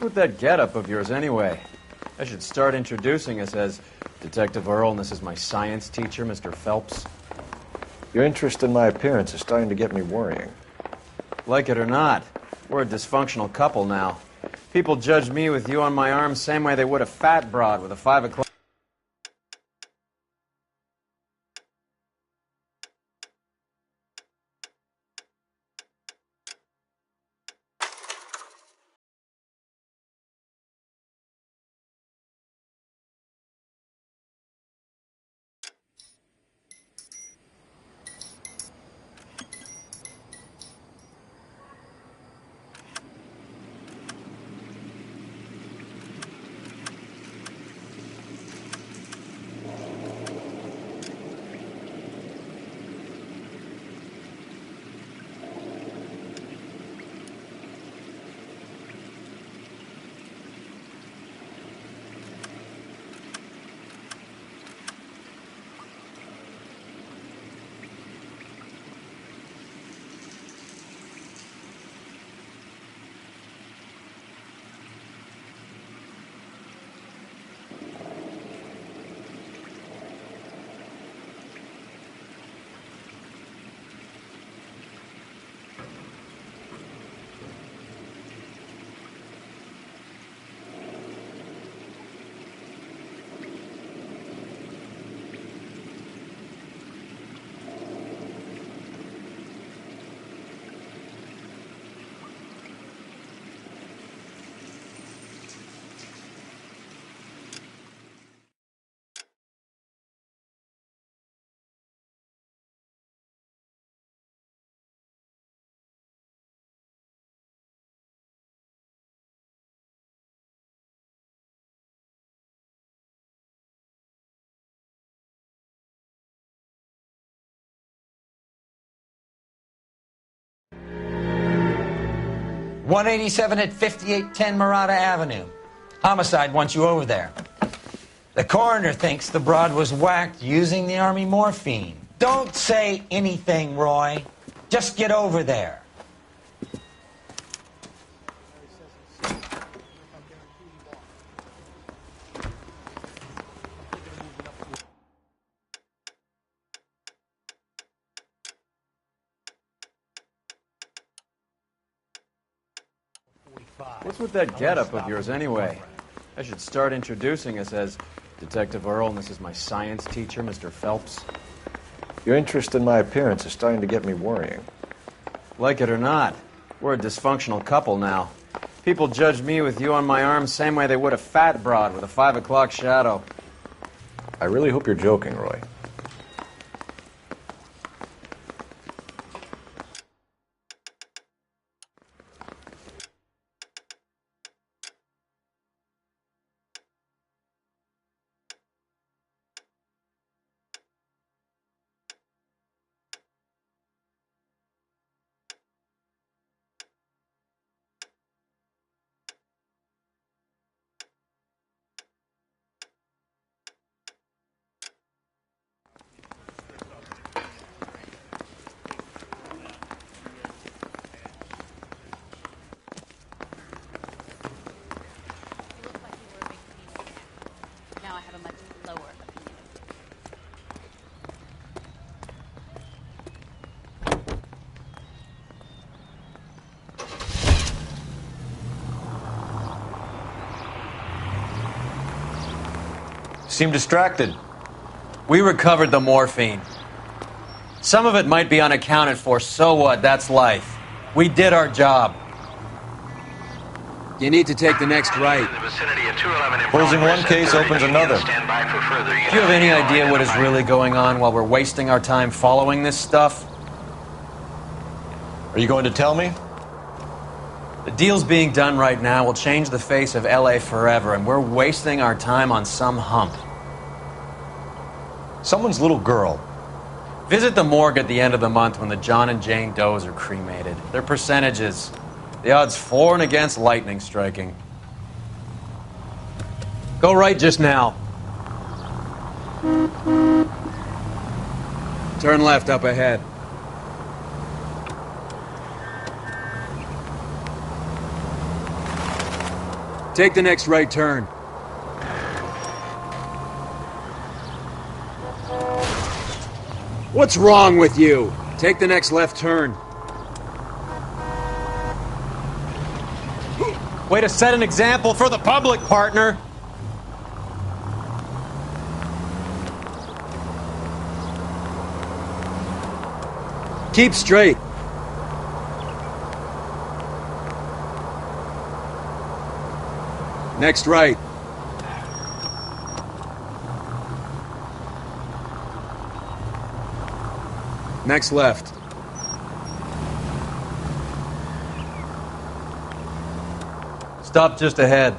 With that getup of yours anyway? I should start introducing us as Detective Earl, and this is my science teacher, Mr. Phelps. Your interest in my appearance is starting to get me worrying. Like it or not, we're a dysfunctional couple now. People judge me with you on my arm same way they would a fat broad with a 5 o'clock. .187 at 5810 Murata Avenue. Homicide wants you over there. The coroner thinks the broad was whacked using the Army morphine. Don't say anything, Roy. Just get over there. What's with that getup of yours anyway? I should start introducing us as Detective Earl, and this is my science teacher, Mr. Phelps. Your interest in my appearance is starting to get me worrying. Like it or not, we're a dysfunctional couple now. People judge me with you on my arm same way they would a fat broad with a 5 o'clock shadow. I really hope you're joking, Roy. Seem distracted. We recovered the morphine. Some of it might be unaccounted for, so what? That's life. We did our job. You need to take the next right. Closing one case opens another. Do you have any idea what is really going on while we're wasting our time following this stuff? Are you going to tell me? The deals being done right now will change the face of L.A. forever, and we're wasting our time on some hump. Someone's little girl. Visit the morgue at the end of the month when the John and Jane Does are cremated. Their percentages. The odds for and against lightning striking. Go right just now. Turn left up ahead. Take the next right turn. What's wrong with you? Take the next left turn. Way to set an example for the public, partner. Keep straight. Next right. Next left. Stop just ahead.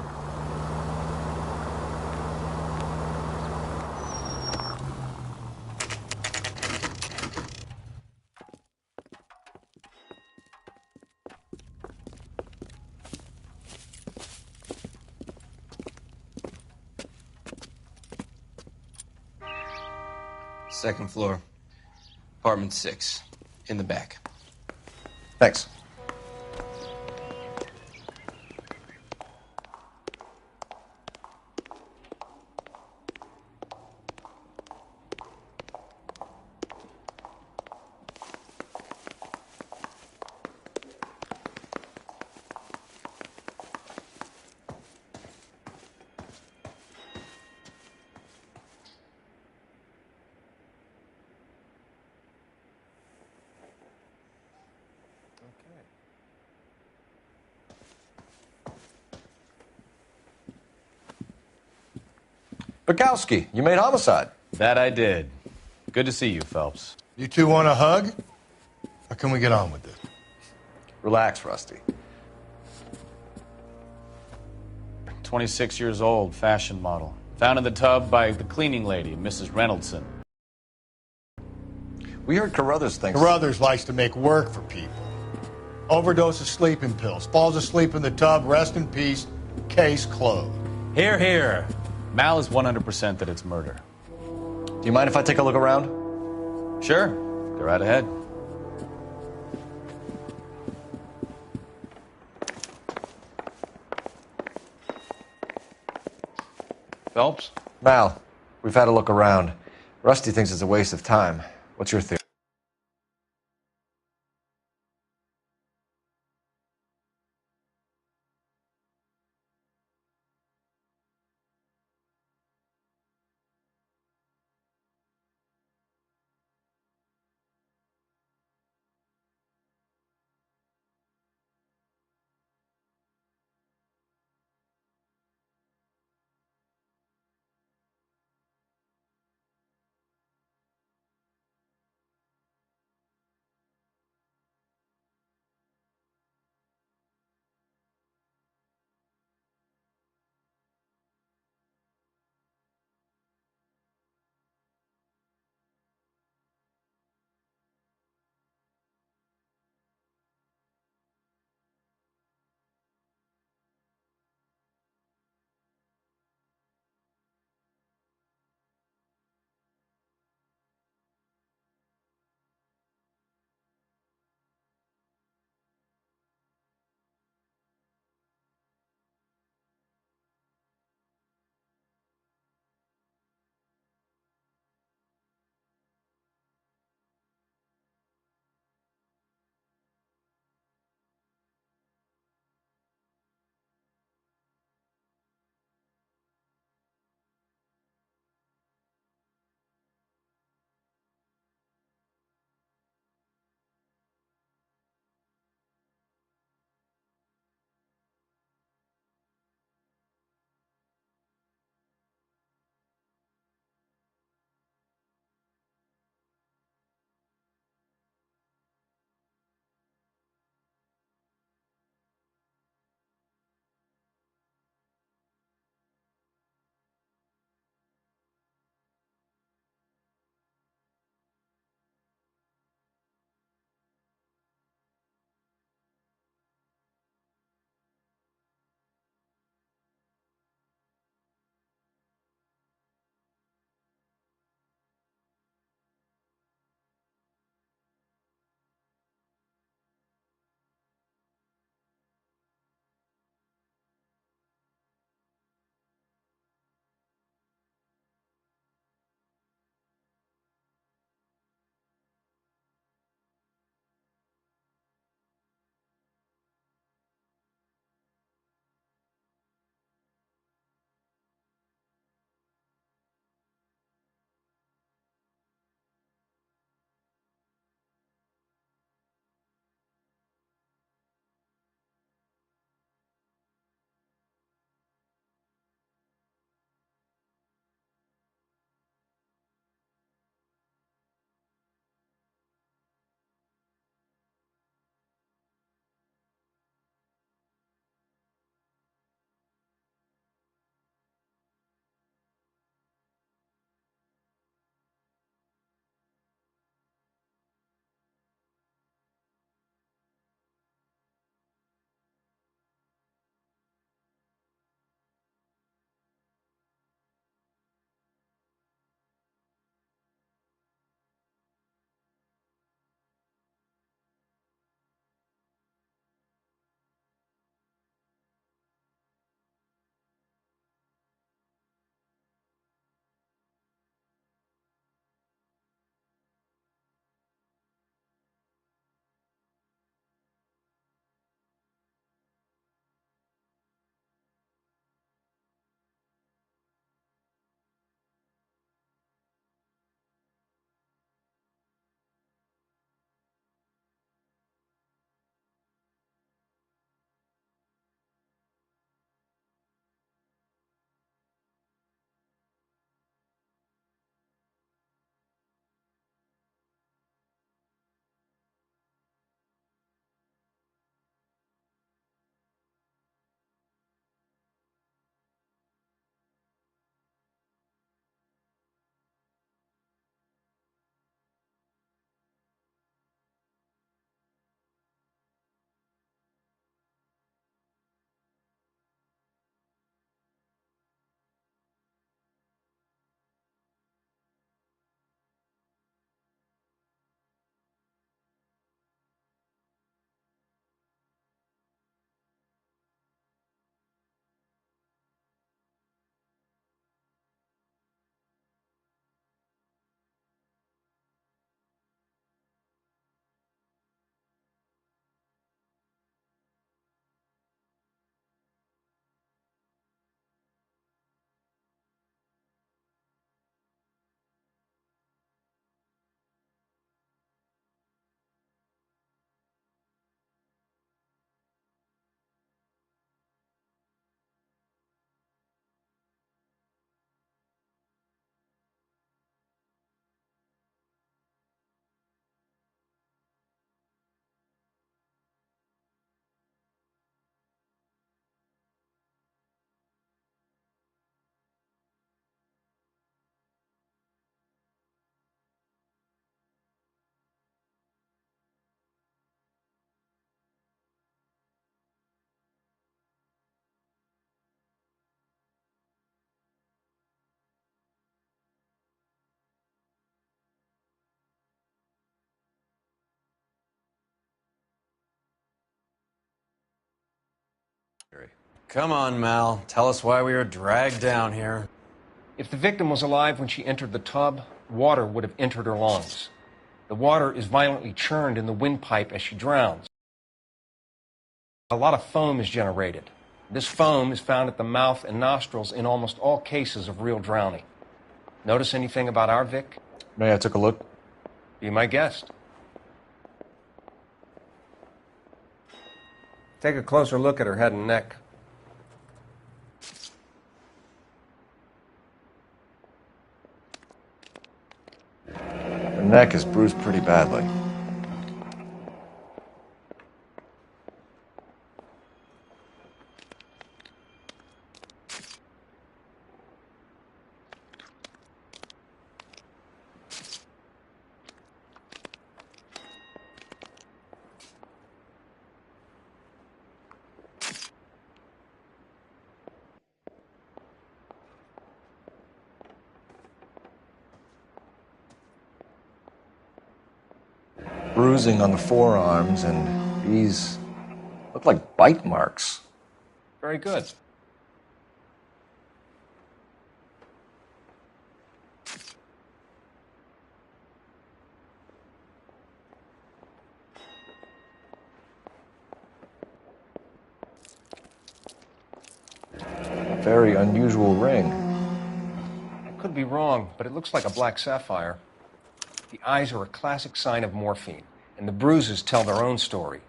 Second floor. Apartment 6. In the back. Thanks. Bukowski, you made homicide. That I did. Good to see you, Phelps. You two want a hug? Or can we get on with this? Relax, Rusty. 26 years old, fashion model. Found in the tub by the cleaning lady, Mrs. Reynoldson. We heard Carruthers thinks... Carruthers likes to make work for people. Overdose of sleeping pills. Falls asleep in the tub. Rest in peace. Case closed. Here, here. Mal is 100% that it's murder. Do you mind if I take a look around? Sure. Go right ahead. Phelps? Mal, we've had a look around. Rusty thinks it's a waste of time. What's your theory? Come on, Mal. Tell us why we were dragged down here. If the victim was alive when she entered the tub, water would have entered her lungs. The water is violently churned in the windpipe as she drowns. A lot of foam is generated. This foam is found at the mouth and nostrils in almost all cases of real drowning. Notice anything about our Vic? May I took a look? Be my guest. Take a closer look at her head and neck. Her neck is bruised pretty badly. Bruising on the forearms, and these look like bite marks. Very good. A very unusual ring. I could be wrong, but it looks like a black sapphire. The eyes are a classic sign of morphine, and the bruises tell their own story.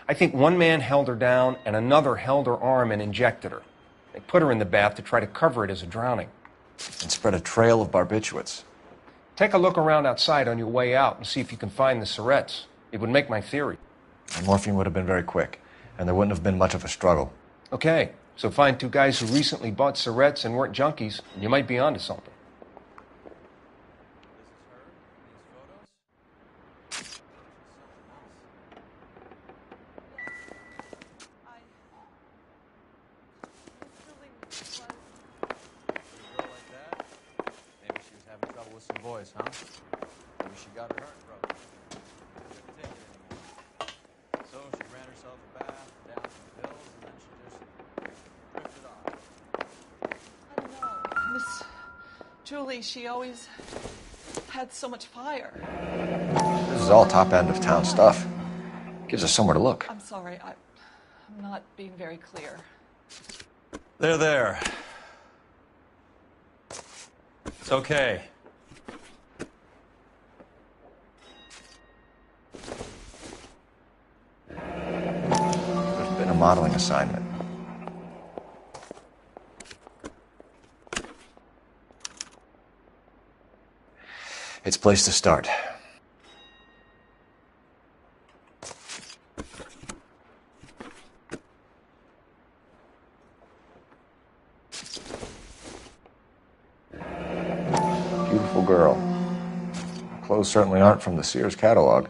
I think one man held her down and another held her arm and injected her. They put her in the bath to try to cover it as a drowning. And spread a trail of barbiturates. Take a look around outside on your way out and see if you can find the syrettes. It would make my theory. The morphine would have been very quick, and there wouldn't have been much of a struggle. Okay, so find two guys who recently bought syrettes and weren't junkies, and you might be onto something. Maybe she was having trouble with some boys, huh? Maybe she got her heart broken. Couldn't take it anymore. So she ran herself a bath, down some pills, and then she just drifted off. I don't know. Miss Julie, she always had so much fire. This is all top end of town stuff. Gives us somewhere to look. I'm sorry, I'm not being very clear. There. It's okay. There's been a modeling assignment. It's a place to start. Beautiful girl. Clothes certainly aren't from the Sears catalog.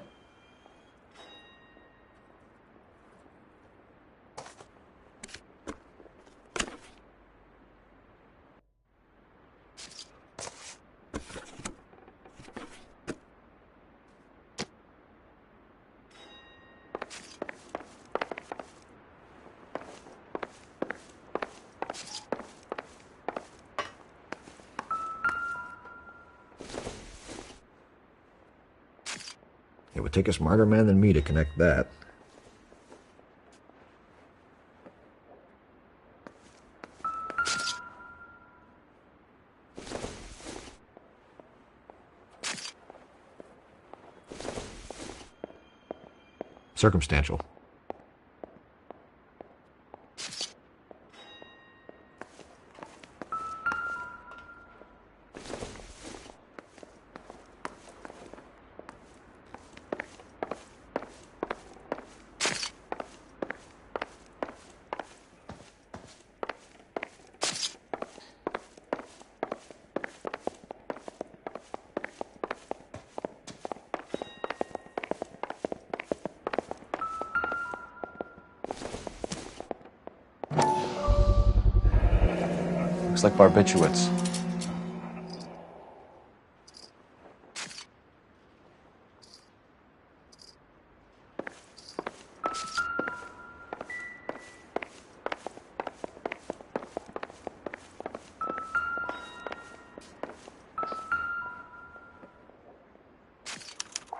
It would take a smarter man than me to connect that. Circumstantial. Looks like barbiturates.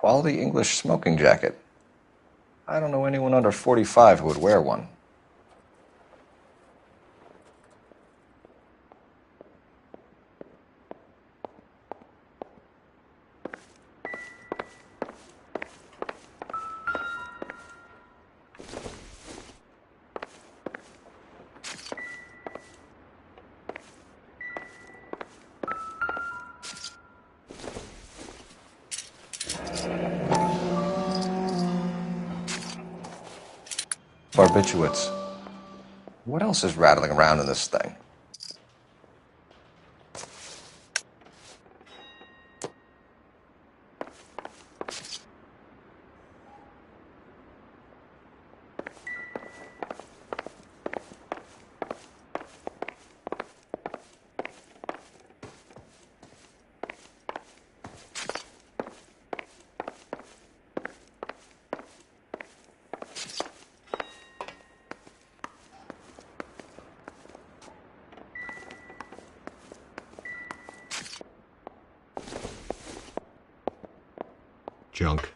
quality English smoking jacket. I don't know anyone under 45 who would wear one. Barbiturates. What else is rattling around in this thing? Junk.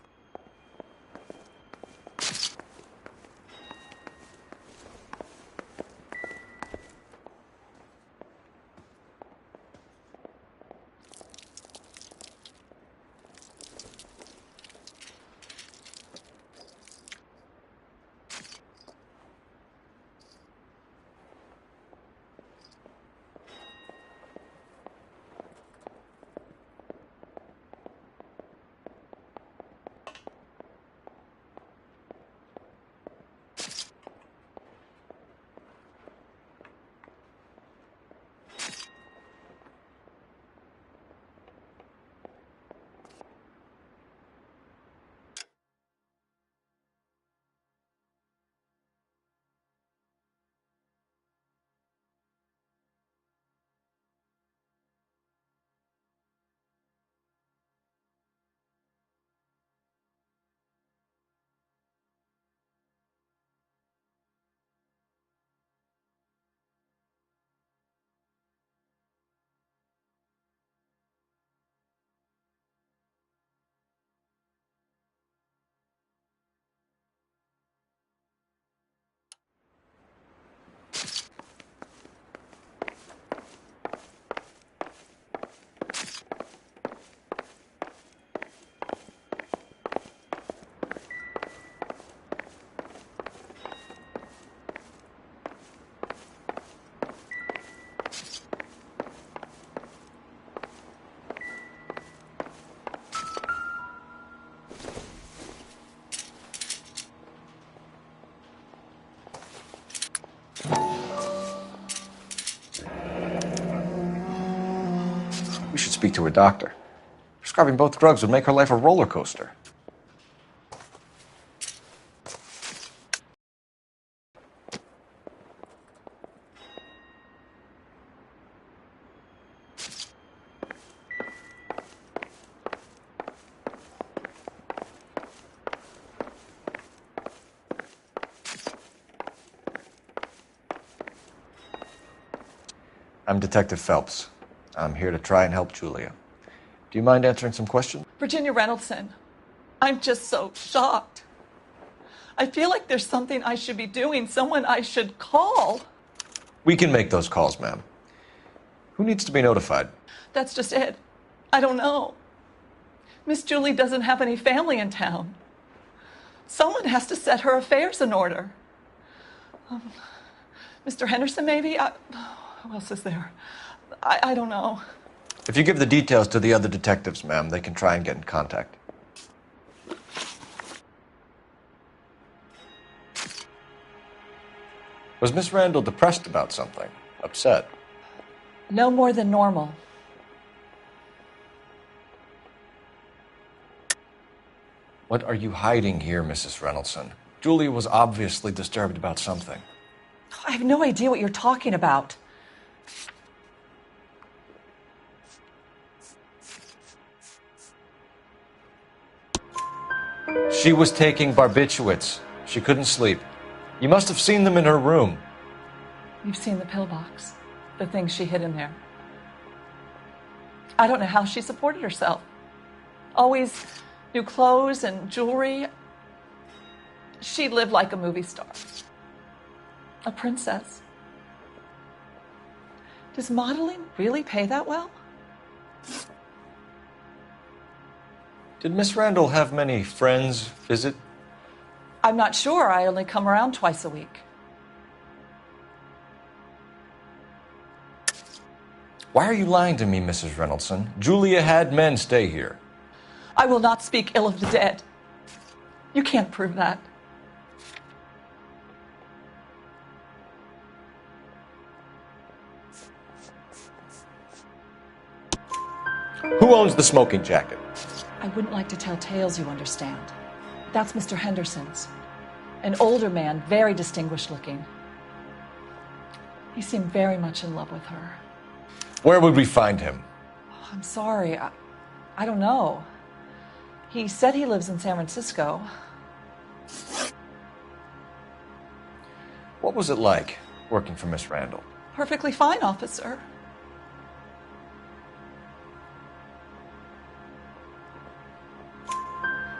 We should speak to her doctor. Prescribing both drugs would make her life a roller coaster. I'm Detective Phelps. I'm here to try and help Julia. Do you mind answering some questions? Virginia Reynoldson, I'm just so shocked. I feel like there's something I should be doing, someone I should call. We can make those calls, ma'am. Who needs to be notified? That's just it. I don't know. Miss Julie doesn't have any family in town. Someone has to set her affairs in order. Mr. Henderson, maybe? Who else is there? I don't know. If you give the details to the other detectives, ma'am, they can try and get in contact. Was Miss Randall depressed about something? Upset? No more than normal. What are you hiding here, Mrs. Reynoldson? Julia was obviously disturbed about something. I have no idea what you're talking about. She was taking barbiturates. She couldn't sleep. You must have seen them in her room. You've seen the pillbox, the things she hid in there. I don't know how she supported herself. Always new clothes and jewelry. She lived like a movie star, a princess. Does modeling really pay that well? Did Miss Randall have many friends visit? I'm not sure. I only come around twice a week. Why are you lying to me, Mrs. Reynoldson? Julia had men stay here. I will not speak ill of the dead. You can't prove that. Who owns the smoking jacket? I wouldn't like to tell tales, you understand. That's Mr. Henderson's. An older man, very distinguished looking. He seemed very much in love with her. Where would we find him? Oh, I'm sorry. I don't know. He said he lives in San Francisco. What was it like working for Miss Randall? Perfectly fine, officer.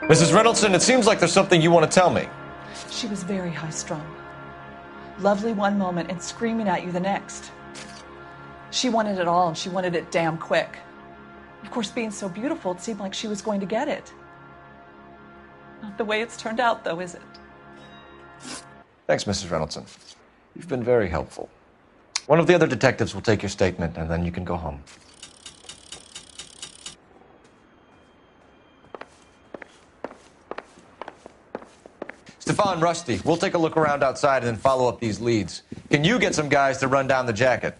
Mrs. Reynoldson, it seems like there's something you want to tell me. She was very high-strung. Lovely one moment and screaming at you the next. She wanted it all, and she wanted it damn quick. Of course, being so beautiful, it seemed like she was going to get it. Not the way it's turned out, though, is it? Thanks, Mrs. Reynoldson. You've been very helpful. One of the other detectives will take your statement, and then you can go home. Stefan, Rusty, we'll take a look around outside and then follow up these leads. Can you get some guys to run down the jacket?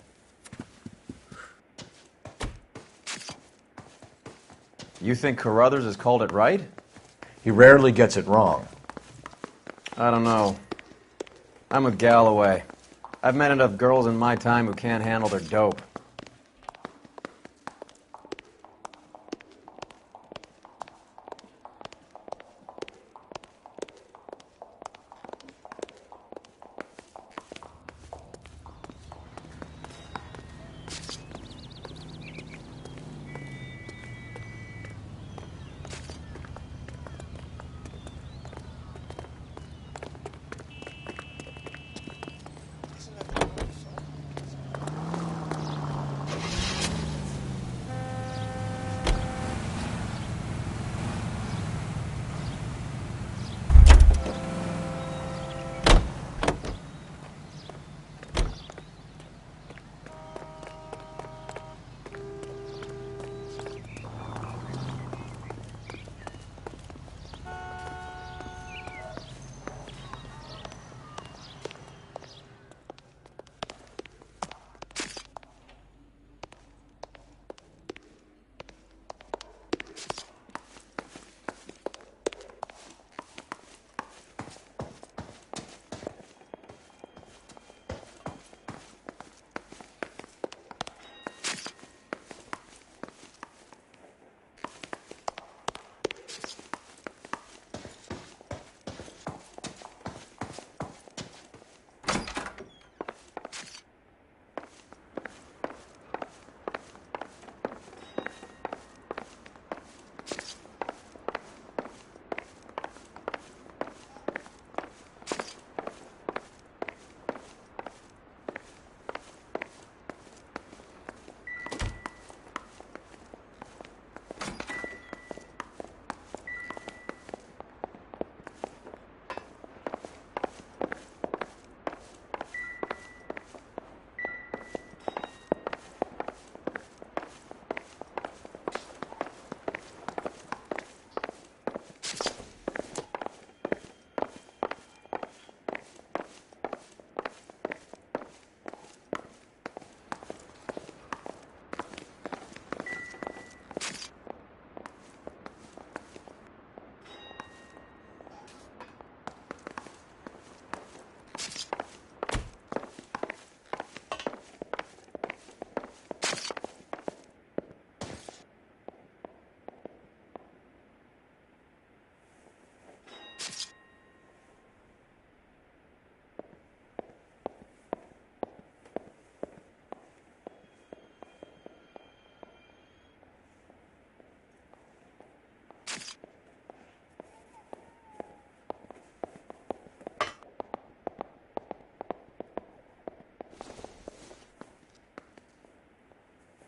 You think Carruthers has called it right? He rarely gets it wrong. I don't know. I'm with Galloway. I've met enough girls in my time who can't handle their dope.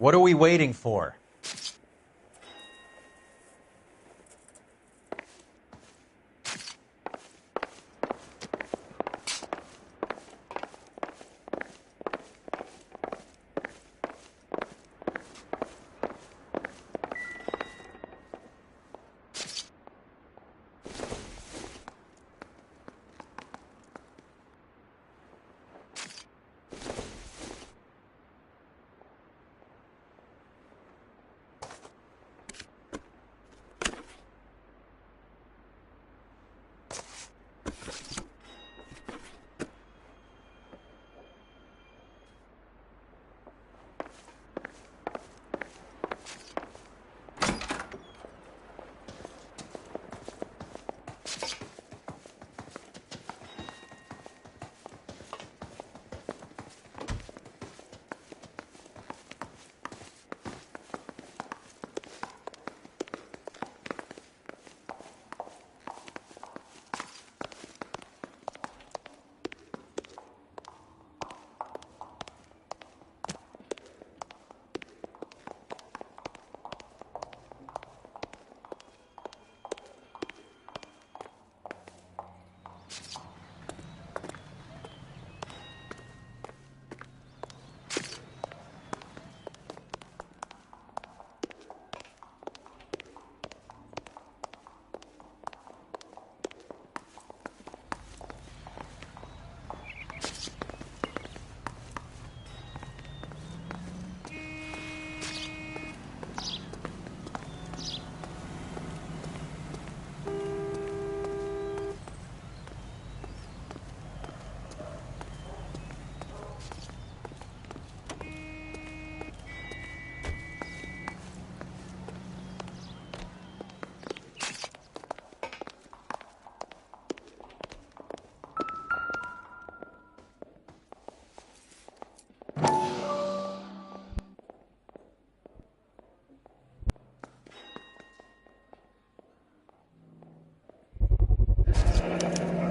What are we waiting for?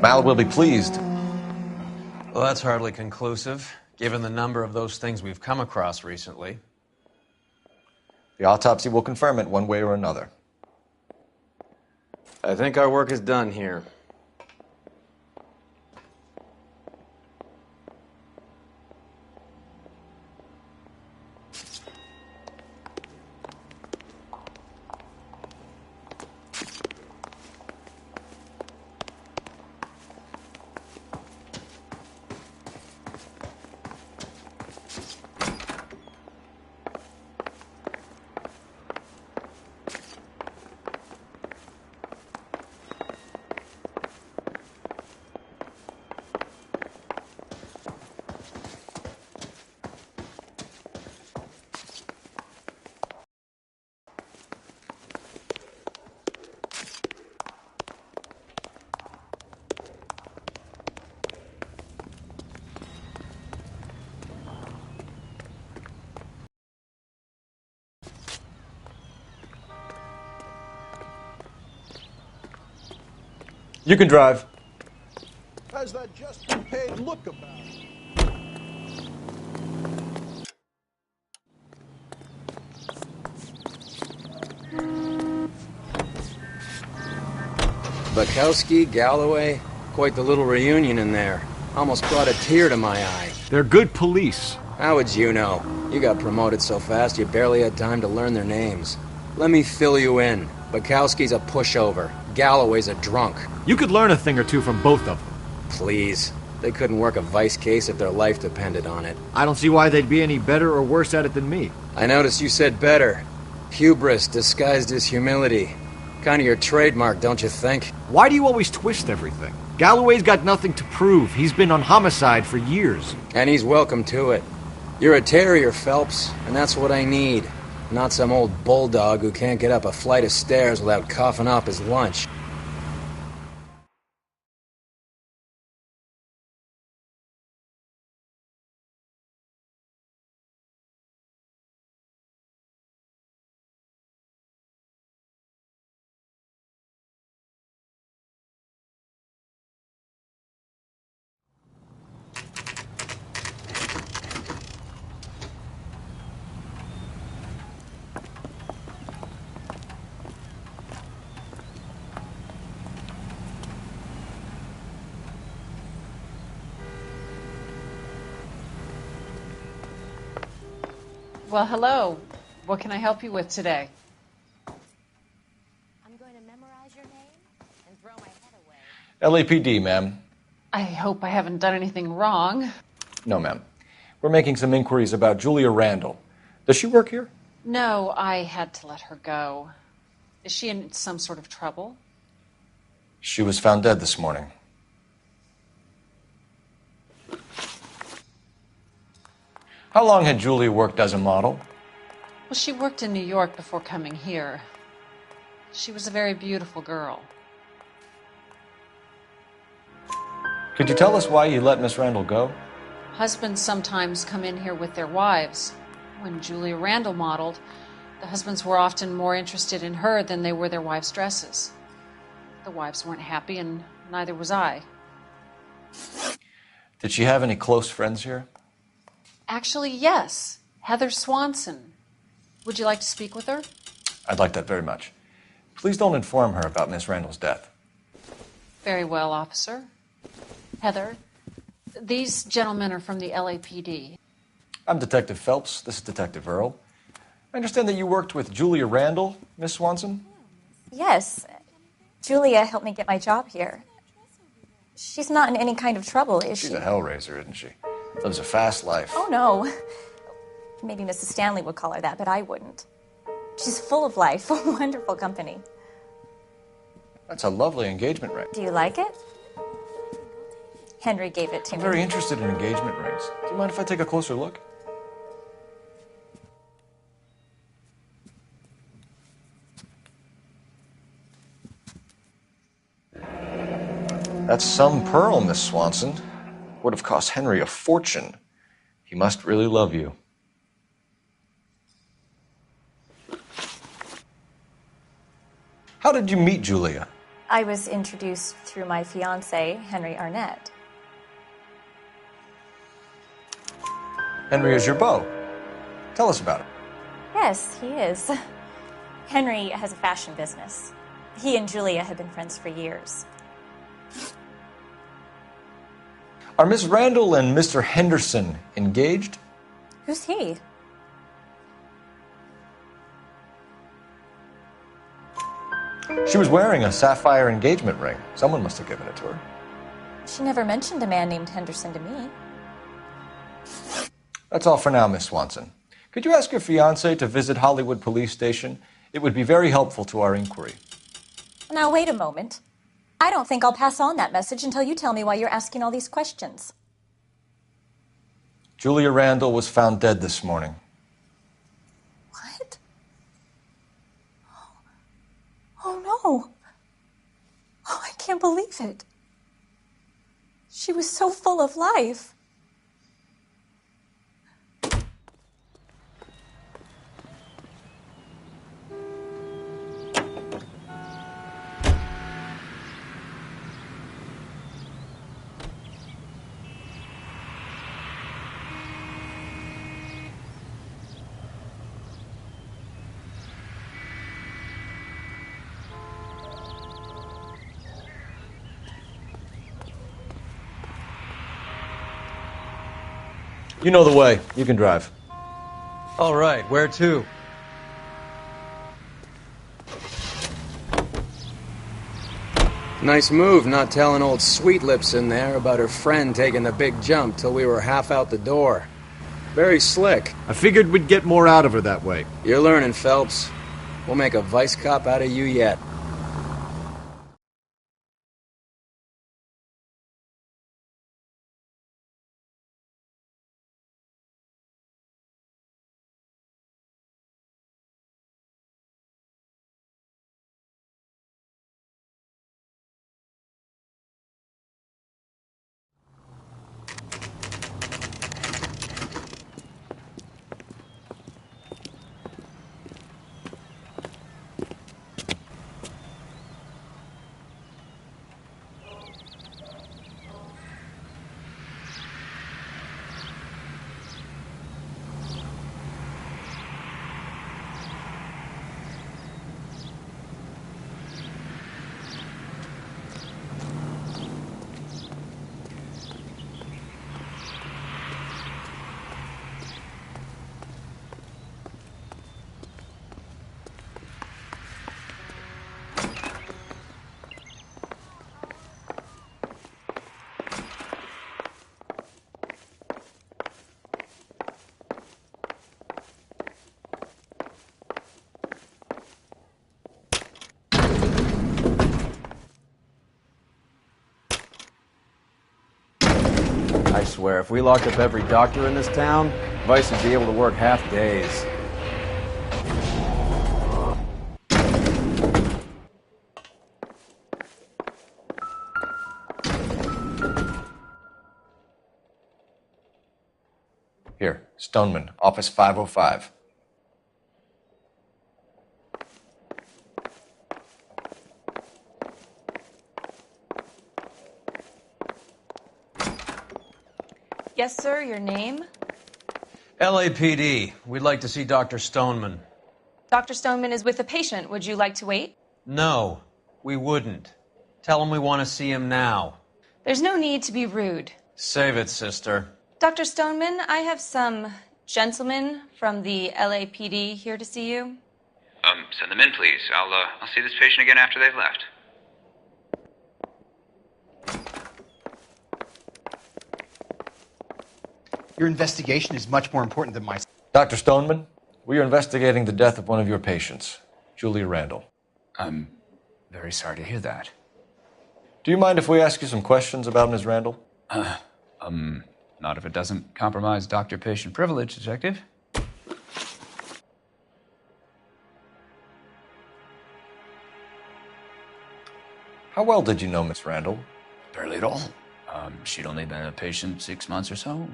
Mal will be pleased. Well, that's hardly conclusive, given the number of those things we've come across recently. The autopsy will confirm it one way or another. I think our work is done here. You can drive. How's that just paid look about? Bukowski, Galloway, quite the little reunion in there. Almost brought a tear to my eye. They're good police. How would you know? You got promoted so fast you barely had time to learn their names. Let me fill you in. Bukowski's a pushover. Galloway's a drunk. You could learn a thing or two from both of them. Please. They couldn't work a vice case if their life depended on it. I don't see why they'd be any better or worse at it than me. I noticed you said better. Hubris disguised as humility. Kind of your trademark, don't you think? Why do you always twist everything? Galloway's got nothing to prove. He's been on homicide for years. And he's welcome to it. You're a terrier, Phelps, and that's what I need. Not some old bulldog who can't get up a flight of stairs without coughing up his lunch. Well, hello. What can I help you with today? I'm going to memorize your name and throw my head away. LAPD, ma'am. I hope I haven't done anything wrong. No, ma'am. We're making some inquiries about Julia Randall. Does she work here? No, I had to let her go. Is she in some sort of trouble? She was found dead this morning. How long had Julia worked as a model? Well, she worked in New York before coming here. She was a very beautiful girl. Could you tell us why you let Miss Randall go? Husbands sometimes come in here with their wives. When Julia Randall modeled, the husbands were often more interested in her than they were their wives' dresses. The wives weren't happy, and neither was I. Did she have any close friends here? Actually, yes. Heather Swanson. Would you like to speak with her? I'd like that very much. Please don't inform her about Miss Randall's death. Very well, officer. Heather, these gentlemen are from the LAPD. I'm Detective Phelps. This is Detective Earl. I understand that you worked with Julia Randall, Miss Swanson? Yes. Julia helped me get my job here. She's not in any kind of trouble, is she? She's a hellraiser, isn't she? Lives a fast life. Oh, no. Maybe Mrs. Stanley would call her that, but I wouldn't. She's full of life, wonderful company. That's a lovely engagement ring. Do you like it? Henry gave it to I'm me. very interested in engagement rings. Do you mind if I take a closer look? That's some pearl, Miss Swanson. Would have cost Henry a fortune. He must really love you. How did you meet Julia? I was introduced through my fiancé, Henry Arnett. Henry is your beau. Tell us about it. Yes, he is. Henry has a fashion business. He and Julia have been friends for years. Are Miss Randall and Mr. Henderson engaged? Who's he? She was wearing a sapphire engagement ring. Someone must have given it to her. She never mentioned a man named Henderson to me. That's all for now, Miss Swanson. Could you ask your fiancé to visit Hollywood Police Station? It would be very helpful to our inquiry. Now, wait a moment. I don't think I'll pass on that message until you tell me why you're asking all these questions. Julia Randall was found dead this morning. What? Oh, no. Oh, I can't believe it. She was so full of life. You know the way. You can drive. All right, where to? Nice move not telling old Sweet Lips in there about her friend taking the big jump till we were half out the door. Very slick. I figured we'd get more out of her that way. You're learning, Phelps. We'll make a vice cop out of you yet. swear, if we locked up every doctor in this town, Vice would be able to work half days. Here, Stoneman, office 505. Yes, sir, your name? LAPD. We'd like to see Dr. Stoneman. Dr. Stoneman is with a patient. Would you like to wait? No, we wouldn't. Tell him we want to see him now. There's no need to be rude. Save it, sister. Dr. Stoneman, I have some gentlemen from the LAPD here to see you. Send them in, please. I'll see this patient again after they've left. Your investigation is much more important than my... Dr. Stoneman, we are investigating the death of one of your patients, Julia Randall. I'm very sorry to hear that. Do you mind if we ask you some questions about Ms. Randall? Not if it doesn't compromise doctor-patient privilege, Detective. How well did you know Miss Randall? Barely at all. She'd only been a patient 6 months or so.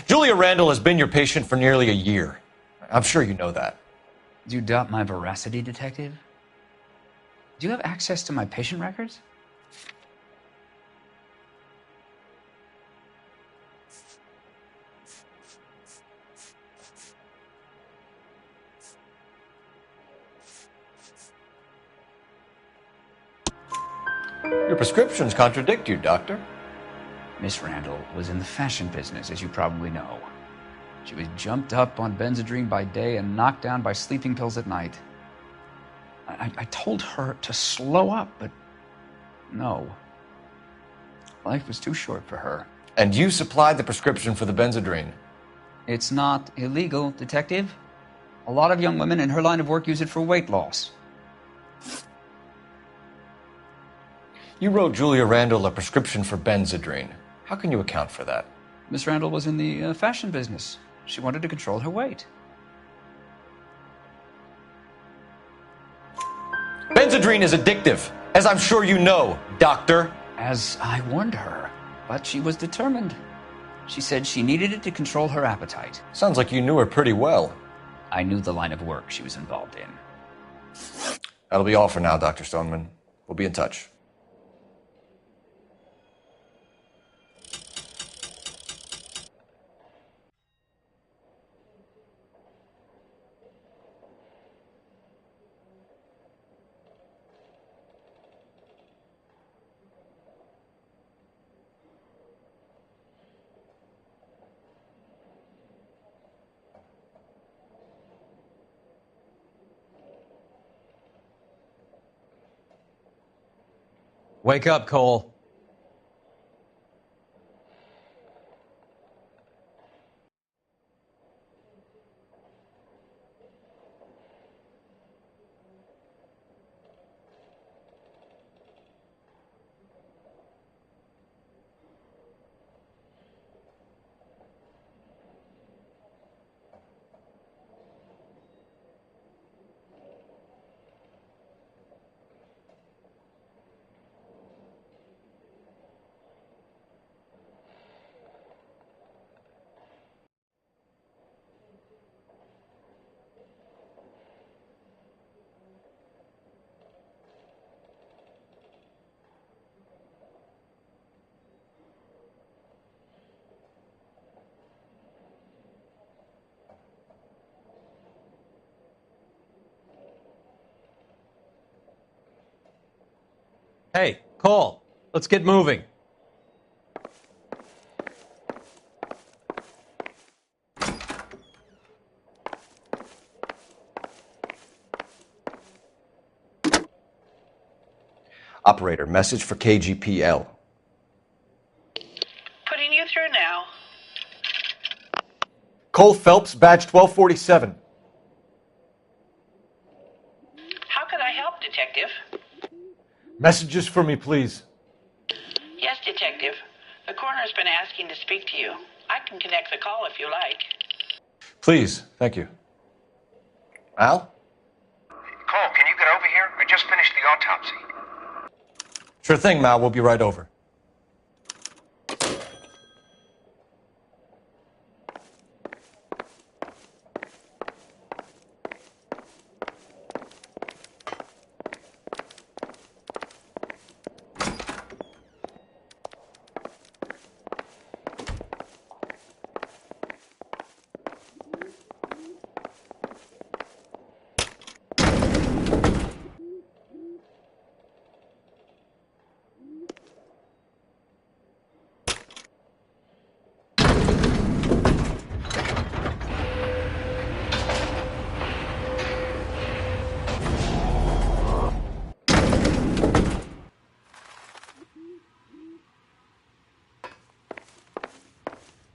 Julia Randall has been your patient for nearly a year. I'm sure you know that. Do you doubt my veracity, Detective? Do you have access to my patient records? Your prescriptions contradict you, Doctor. Miss Randall was in the fashion business, as you probably know. She was jumped up on Benzedrine by day and knocked down by sleeping pills at night. I told her to slow up, but no. Life was too short for her. And you supplied the prescription for the Benzedrine? It's not illegal, Detective. A lot of young women in her line of work use it for weight loss. You wrote Julia Randall a prescription for Benzedrine. How can you account for that? Miss Randall was in the fashion business. She wanted to control her weight. Benzedrine is addictive, as I'm sure you know, Doctor. As I warned her, but she was determined. She said she needed it to control her appetite. Sounds like you knew her pretty well. I knew the line of work she was involved in. That'll be all for now, Dr. Stoneman. We'll be in touch. Wake up, Cole. Hey, Cole, let's get moving. Operator, message for KGPL. Putting you through now. Cole Phelps, badge 1247. How can I help, Detective? Messages for me, please. Yes, Detective. The coroner's been asking to speak to you. I can connect the call if you like. Please, thank you. Al? Cole, can you get over here? I just finished the autopsy. Sure thing, Mal. We'll be right over.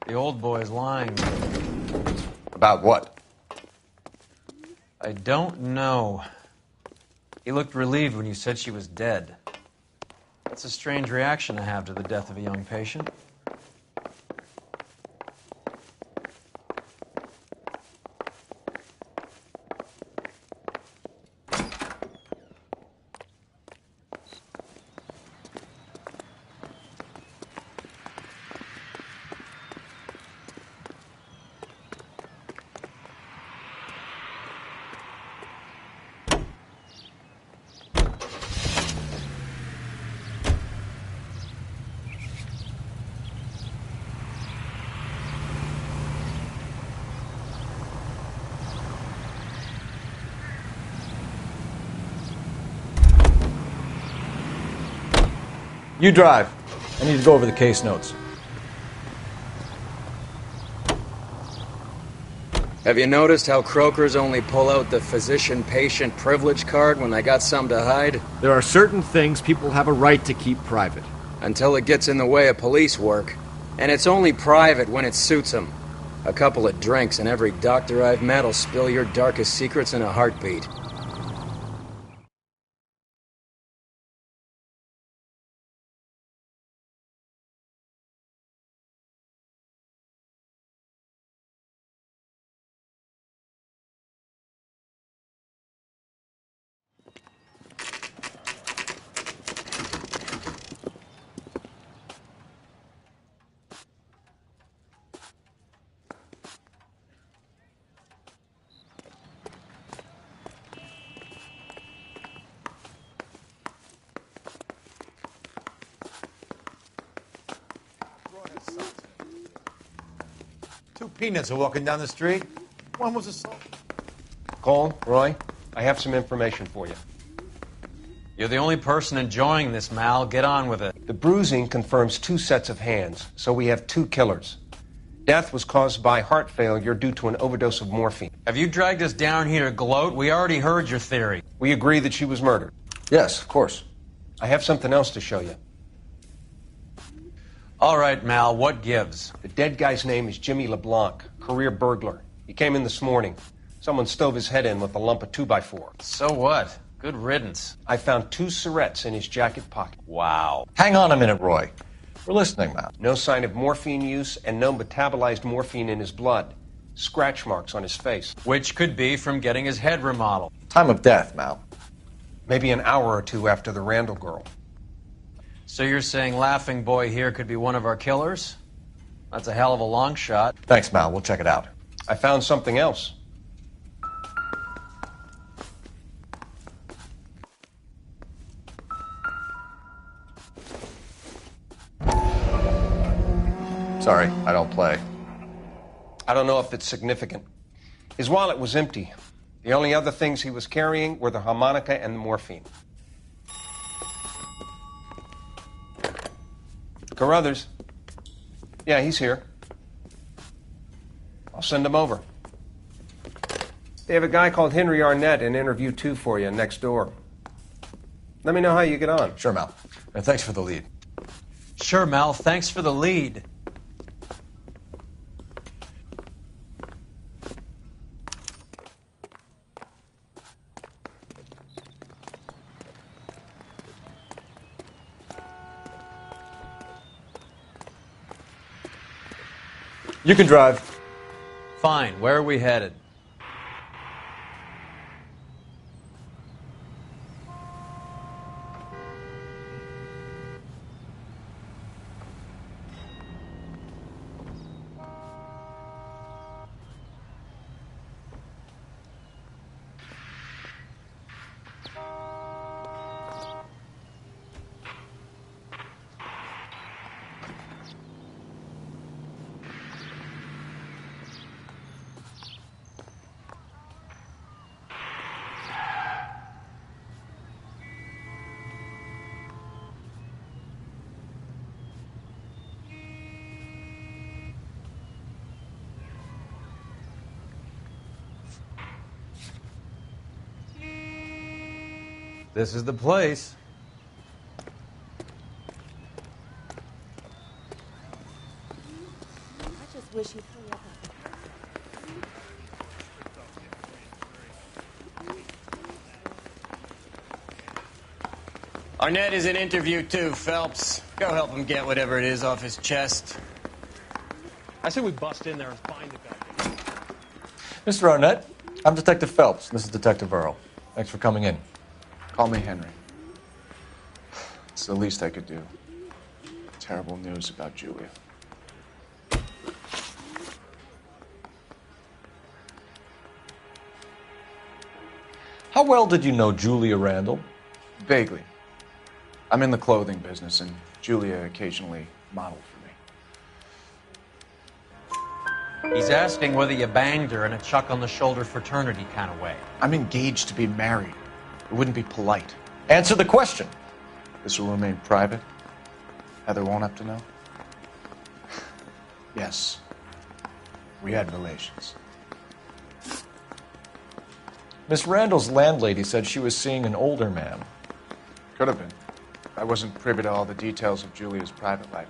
The old boy's lying. About what? I don't know. He looked relieved when you said she was dead. That's a strange reaction to have to the death of a young patient. You drive. I need to go over the case notes. Have you noticed how croakers only pull out the physician-patient privilege card when they got something to hide? There are certain things people have a right to keep private. Until it gets in the way of police work. And it's only private when it suits them. A couple of drinks and every doctor I've met will spill your darkest secrets in a heartbeat. Two peanuts are walking down the street. One was assault. Cole, Roy, I have some information for you. You're the only person enjoying this, Mal. Get on with it. The bruising confirms 2 sets of hands, so we have 2 killers. Death was caused by heart failure due to an overdose of morphine. Have you dragged us down here to gloat? We already heard your theory. We agree that she was murdered. Yes, of course. I have something else to show you. All right, Mal, what gives? The dead guy's name is Jimmy LeBlanc, career burglar. He came in this morning. Someone stove his head in with a lump of 2x4. So what? Good riddance. I found 2 cigarettes in his jacket pocket. Wow. Hang on a minute, Roy. We're listening, Mal. No sign of morphine use and no metabolized morphine in his blood. Scratch marks on his face. Which could be from getting his head remodeled. Time of death, Mal. Maybe an hour or 2 after the Randall girl. So you're saying Laughing Boy here could be one of our killers? That's a hell of a long shot. Thanks, Mal. We'll check it out. I found something else. Sorry, I don't play. I don't know if it's significant. His wallet was empty. The only other things he was carrying were the harmonica and the morphine. Carruthers. Yeah, he's here. I'll send him over. They have a guy called Henry Arnett in interview 2 for you next door. Let me know how you get on. Sure, Mal. And thanks for the lead. Sure, Mal. Thanks for the lead. You can drive. Fine. Where are we headed? This is the place. I just wish he'd hurry up. Arnett is in interview too, Phelps. Go help him get whatever it is off his chest. I say we bust in there and find the guy. Mr. Arnett, I'm Detective Phelps. This is Detective Earl. Thanks for coming in. Call me Henry. It's the least I could do. Terrible news about Julia. How well did you know Julia Randall? Vaguely. I'm in the clothing business, and Julia occasionally modeled for me. He's asking whether you banged her in a chuck-on-the-shoulder fraternity kind of way. I'm engaged to be married. It wouldn't be polite. Answer the question. This will remain private? Heather won't have to know? Yes. We had relations. Miss Randall's landlady said she was seeing an older man. Could have been. I wasn't privy to all the details of Julia's private life.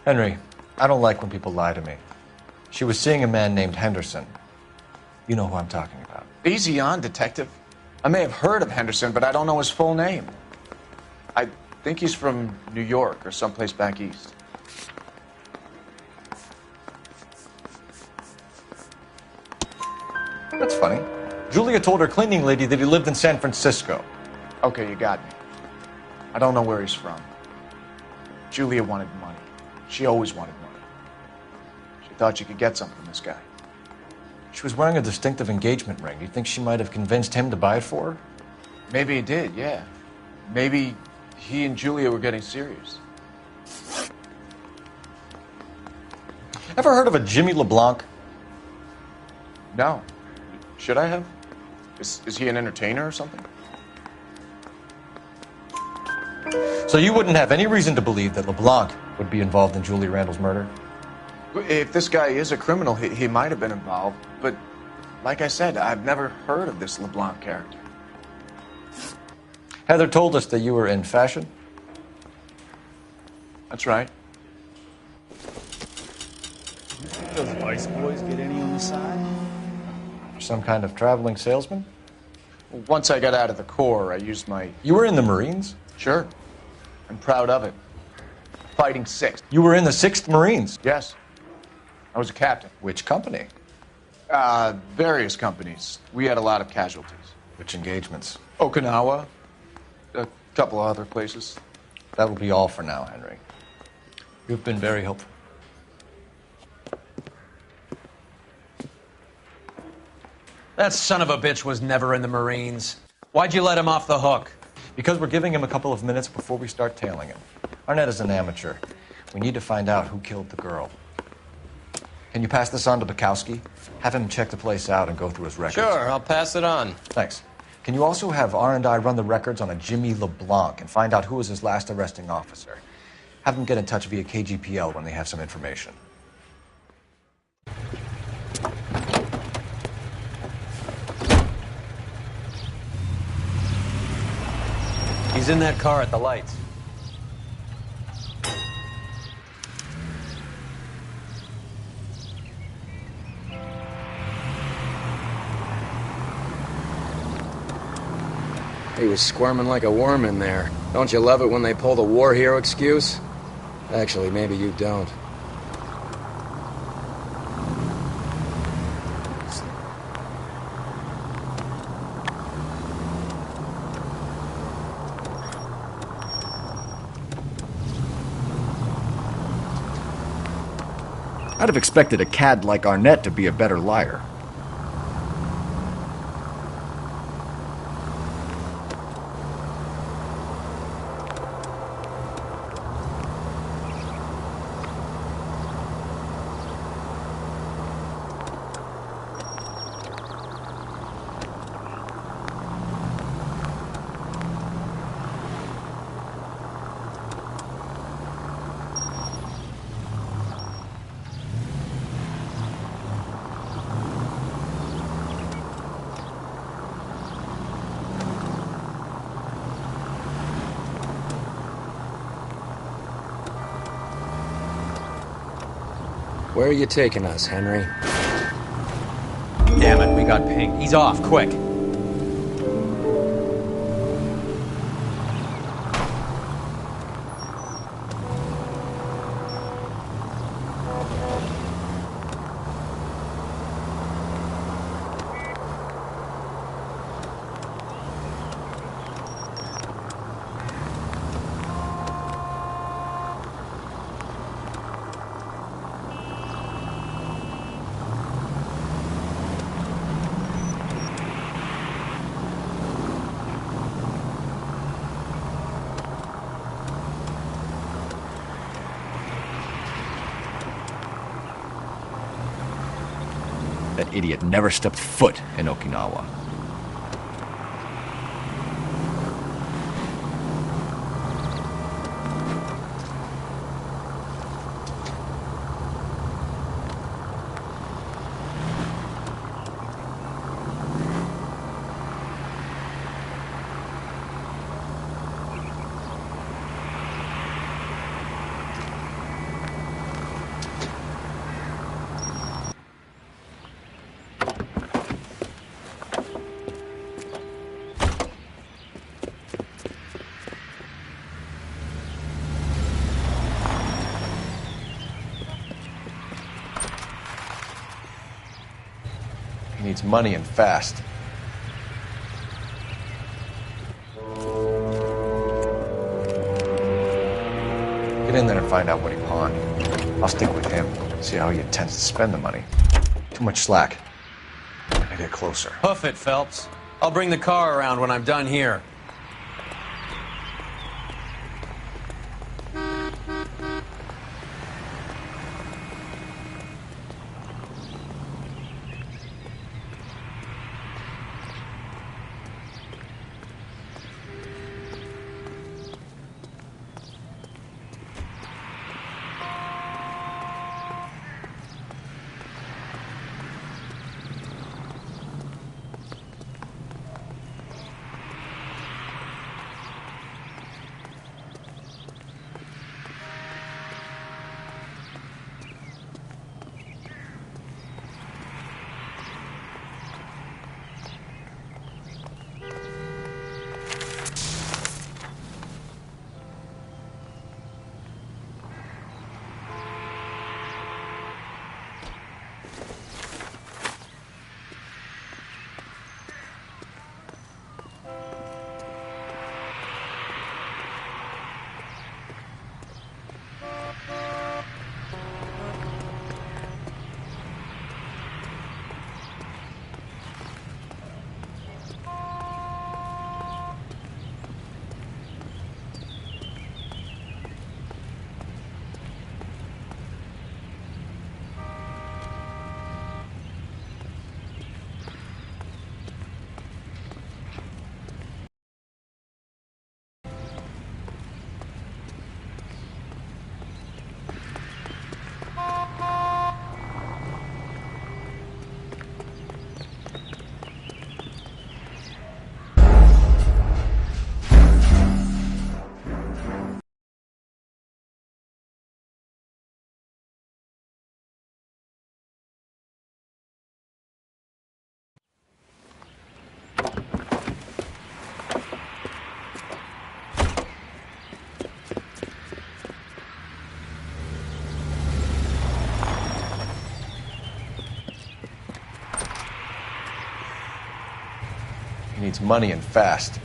Henry, I don't like when people lie to me. She was seeing a man named Henderson. You know who I'm talking about. Easy on, Detective. I may have heard of Henderson, but I don't know his full name. I think he's from New York or someplace back east. That's funny. Julia told her cleaning lady that he lived in San Francisco. Okay, you got me. I don't know where he's from. Julia wanted money. She always wanted money. She thought she could get something from this guy. She was wearing a distinctive engagement ring. You think she might have convinced him to buy it for her? Maybe he did, yeah. Maybe he and Julia were getting serious. Ever heard of a Jimmy LeBlanc? No. Should I have? Is he an entertainer or something? So you wouldn't have any reason to believe that LeBlanc would be involved in Julia Randall's murder? If this guy is a criminal, he might have been involved. But like I said, I've never heard of this LeBlanc character. Heather told us that you were in fashion. That's right. Those Vice boys get any on the side? Some kind of traveling salesman? Once I got out of the Corps, I used my... You were in the Marines? Sure. I'm proud of it. Fighting 6th. You were in the 6th Marines? Yes. I was a captain. Which company? Various companies. We had a lot of casualties. Which engagements? Okinawa. A couple of other places. That will be all for now, Henry. You've been very helpful. That son of a bitch was never in the Marines. Why'd you let him off the hook? Because we're giving him a couple of minutes before we start tailing him. Arnett is an amateur. We need to find out who killed the girl. Can you pass this on to Bukowski? Have him check the place out and go through his records. Sure, I'll pass it on. Thanks. Can you also have R&I run the records on a Jimmy LeBlanc and find out who was his last arresting officer? Have them get in touch via KGPL when they have some information. He's in that car at the lights. He was squirming like a worm in there. Don't you love it when they pull the war hero excuse? Actually, maybe you don't. I'd have expected a cad like Arnett to be a better liar. Where are you taking us, Henry? Damn it, we got pinged. He's off, quick. That idiot never stepped foot in Okinawa. He needs money and fast. Get in there and find out what he pawned. I'll stick with him, see how he intends to spend the money. Too much slack. I get closer. Hoof it, Phelps. I'll bring the car around when I'm done here. needs money and fast.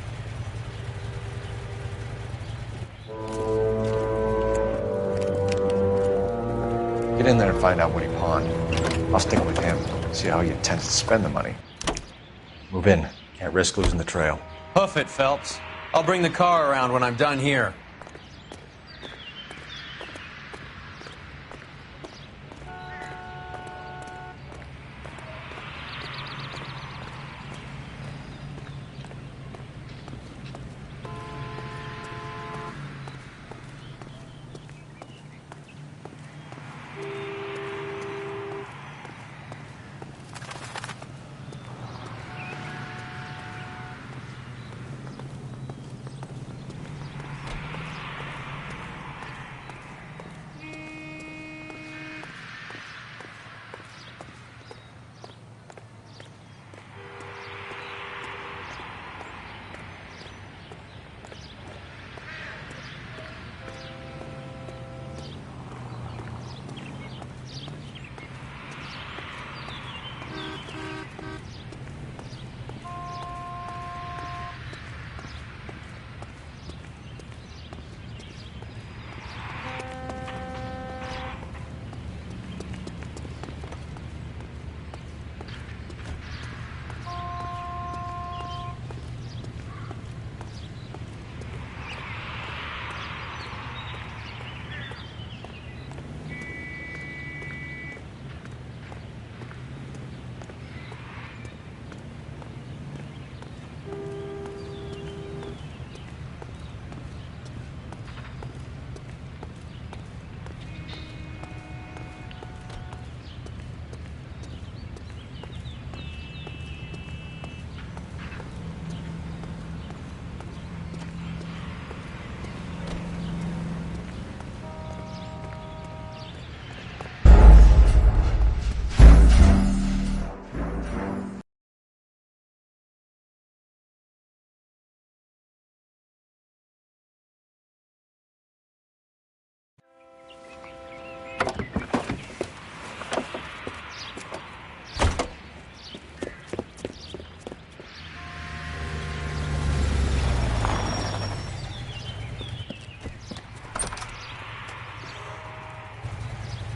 Get in there and find out what he pawned. I'll stick with him, see how he intends to spend the money. Move in. Can't risk losing the trail. Hoof it, Phelps. I'll bring the car around when I'm done here.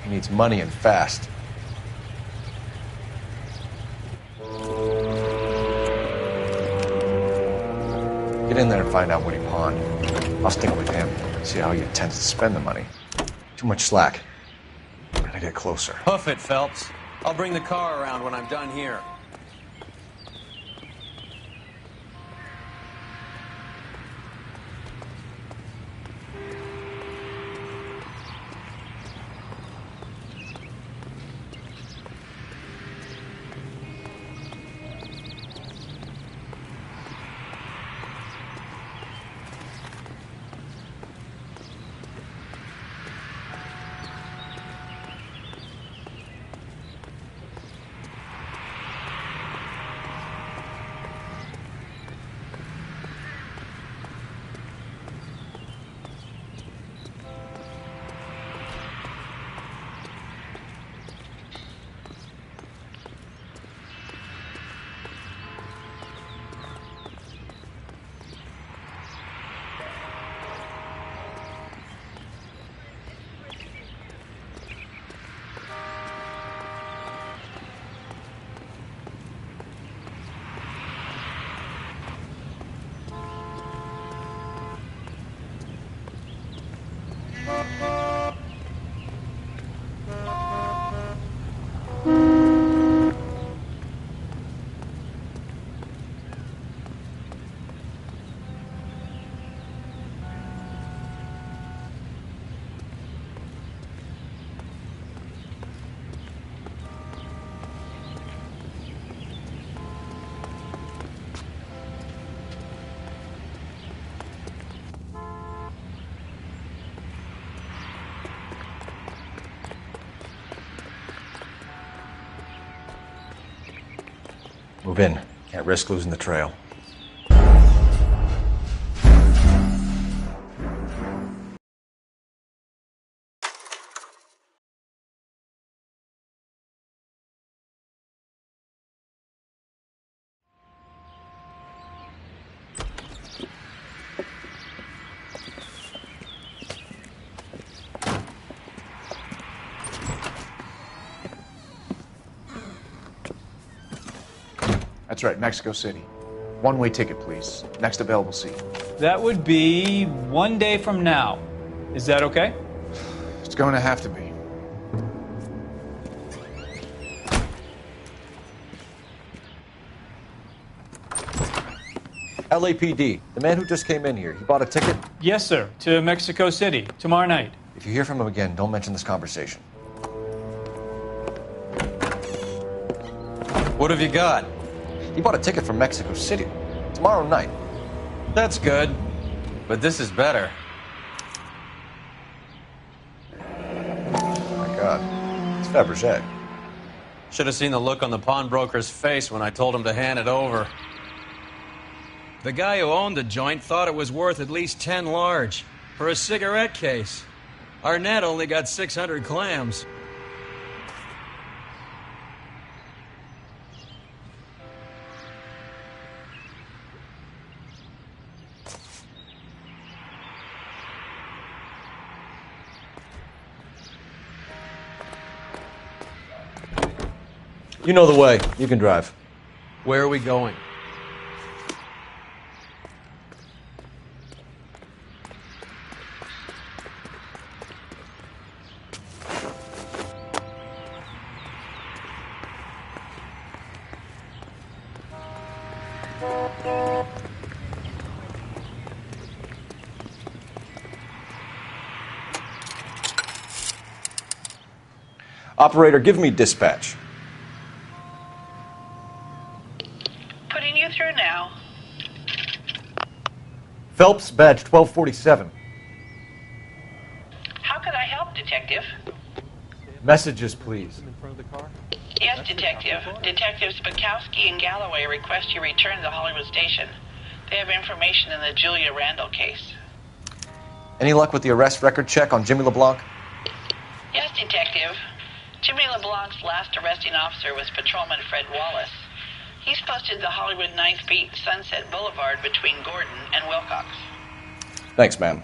He needs money and fast. Get in there and find out what he pawned. I'll stick with him, see how he intends to spend the money. Too much slack. Gotta get closer. Hoof it, Phelps. I'll bring the car around when I'm done here. Move in. Can't risk losing the trail. right, Mexico City. One-way ticket, please. Next available seat. That would be 1 day from now. Is that okay? It's going to have to be. LAPD, the man who just came in here, he bought a ticket? Yes, sir. To Mexico City, tomorrow night. If you hear from him again, don't mention this conversation. What have you got? He bought a ticket for Mexico City. Tomorrow night. That's good. But this is better. Oh my God. It's Fabergé. Should have seen the look on the pawnbroker's face when I told him to hand it over. The guy who owned the joint thought it was worth at least 10 large for a cigarette case. Arnett only got 600 clams. You know the way. You can drive. Where are we going? Operator, give me dispatch. Putting you through now. Phelps, badge 1247. How could I help, Detective? Messages, please. Yes, Detective. Detectives Bukowski and Galloway request you return to the Hollywood station. They have information in the Julia Randall case. Any luck with the arrest record check on Jimmy LeBlanc? Yes, Detective. Jimmy LeBlanc's last arresting officer was Patrolman Fred Wallace. He's posted the Hollywood 9th Beat, Sunset Boulevard between Gordon and Wilcox. Thanks, ma'am.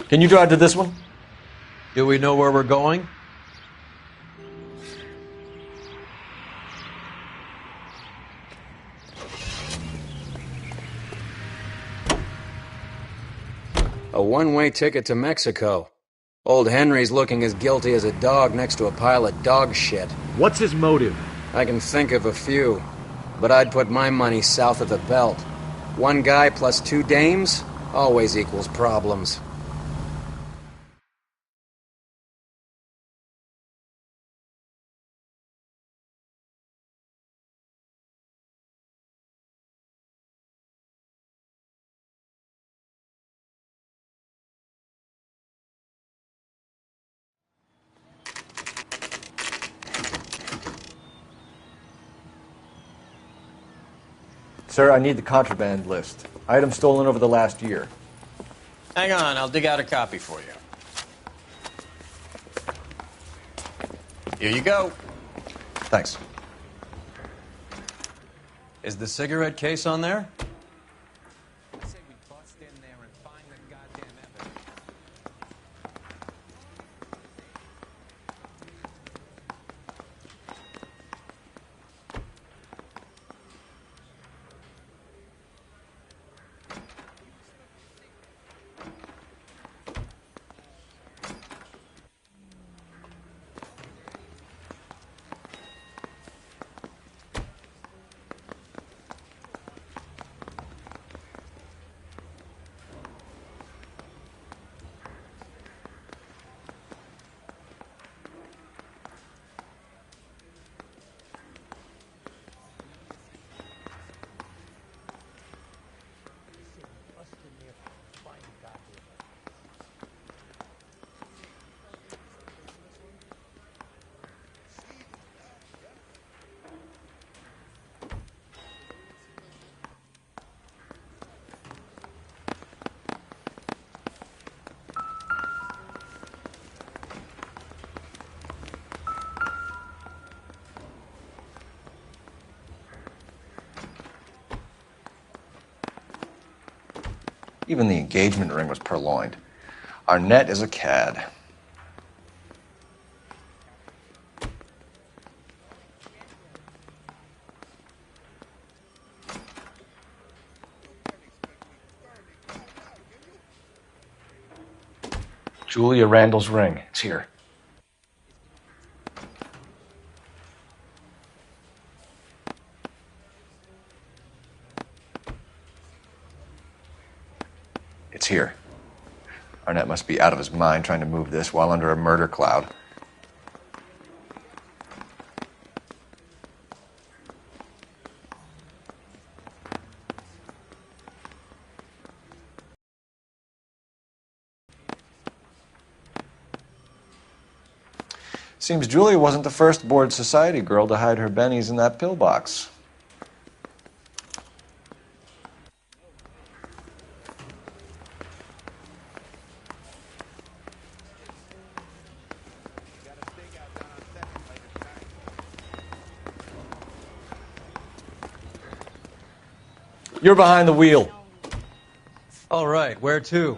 Can you drive to this one? Do we know where we're going? A one-way ticket to Mexico. Old Henry's looking as guilty as a dog next to a pile of dog shit. What's his motive? I can think of a few, but I'd put my money south of the belt. One guy plus two dames always equals problems. Sir, I need the contraband list. Items stolen over the last year. Hang on, I'll dig out a copy for you. Here you go. Thanks. Is the cigarette case on there? Even the engagement ring was purloined. Arnett is a cad. Julia Randall's ring. It's here. It's here. Arnett must be out of his mind trying to move this while under a murder cloud. Seems Julia wasn't the first bored society girl to hide her bennies in that pillbox. You're behind the wheel. All right, where to?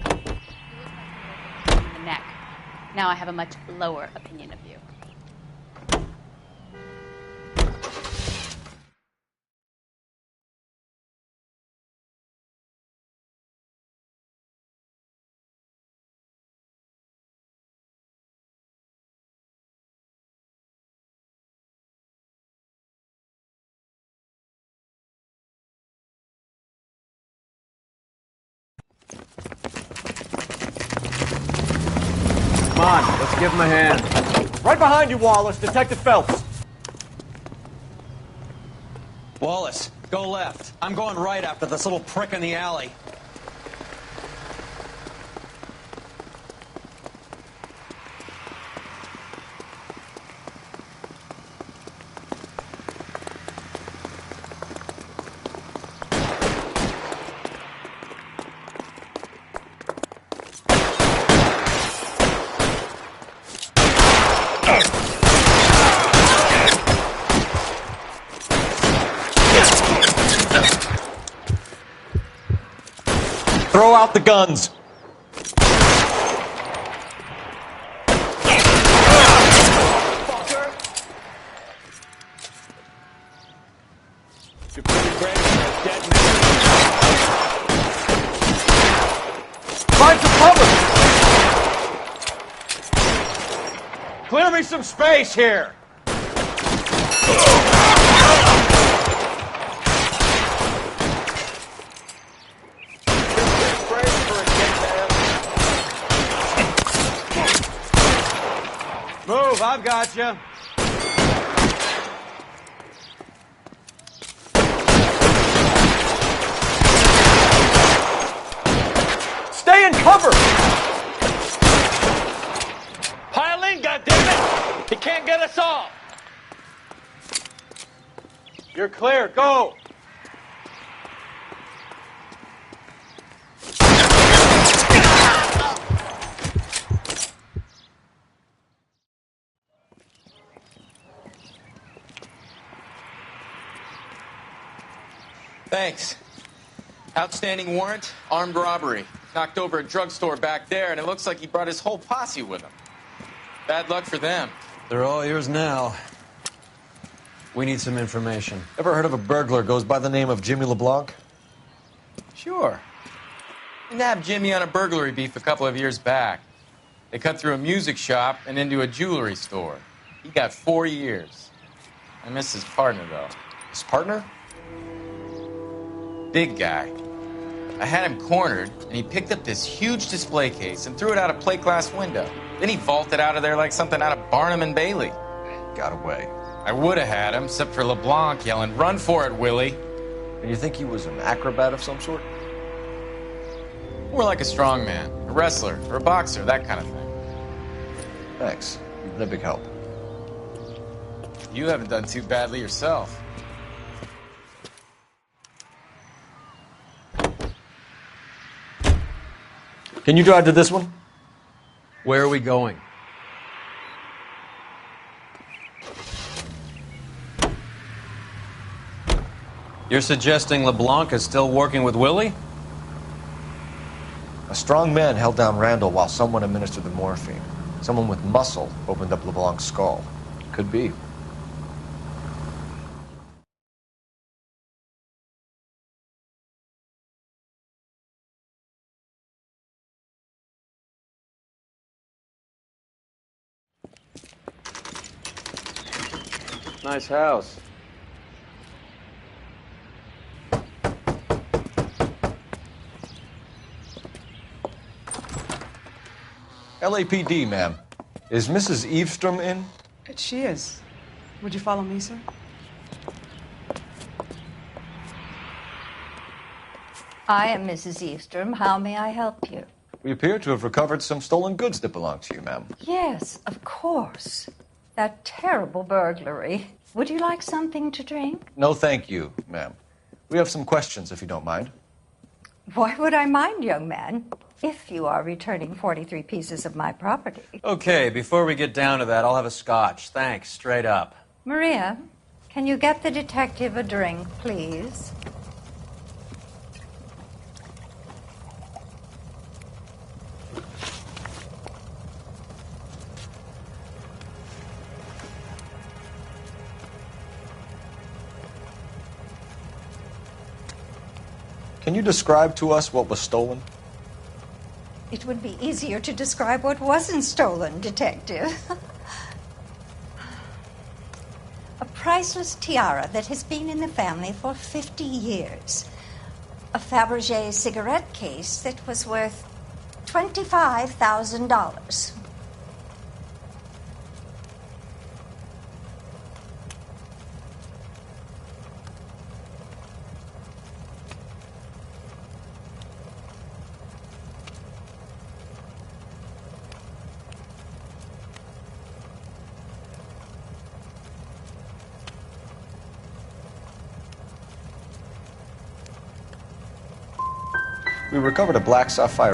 The neck. Now I have a much lower opinion of you. Come on, let's give him a hand. Right behind you, Wallace. Detective Phelps. Wallace, go left. I'm going right after this little prick in the alley. Throw out the guns. You're pretty brave for a dead man. Find some cover! Clear me some space here! Move, I've got you. Stay in cover! Pile in, goddammit! He can't get us off. You're clear, go! Thanks. Outstanding warrant, armed robbery. Knocked over a drugstore back there, and it looks like he brought his whole posse with him. Bad luck for them. They're all yours now. We need some information. Ever heard of a burglar goes by the name of Jimmy LeBlanc? Sure. We nabbed Jimmy on a burglary beef a couple of years back. They cut through a music shop and into a jewelry store. He got 4 years. I miss his partner, though. His partner? Big guy. I had him cornered, and he picked up this huge display case and threw it out a plate glass window. Then he vaulted out of there like something out of Barnum and Bailey. Got away. I would have had him, except for LeBlanc yelling, "Run for it, Willie!" And you think he was an acrobat of some sort? More like a strongman, a wrestler, or a boxer, that kind of thing. Thanks. You've been a big help. You haven't done too badly yourself. Can you drive to this one? Where are we going? You're suggesting LeBlanc is still working with Willie? A strong man held down Randall while someone administered the morphine. Someone with muscle opened up LeBlanc's skull. Could be. Nice house. LAPD, ma'am. Is Mrs. Eavestrom in? She is. Would you follow me, sir? I am Mrs. Eavestrom. How may I help you? We appear to have recovered some stolen goods that belong to you, ma'am. Yes, of course. That terrible burglary. Would you like something to drink? No, thank you, ma'am. We have some questions, if you don't mind. Why would I mind, young man, if you are returning 43 pieces of my property? Okay, before we get down to that, I'll have a scotch. Thanks, straight up. Maria, can you get the detective a drink, please? Can you describe to us what was stolen? It would be easier to describe what wasn't stolen, Detective. A priceless tiara that has been in the family for 50 years. A Fabergé cigarette case that was worth $25,000. We recovered a black sapphire.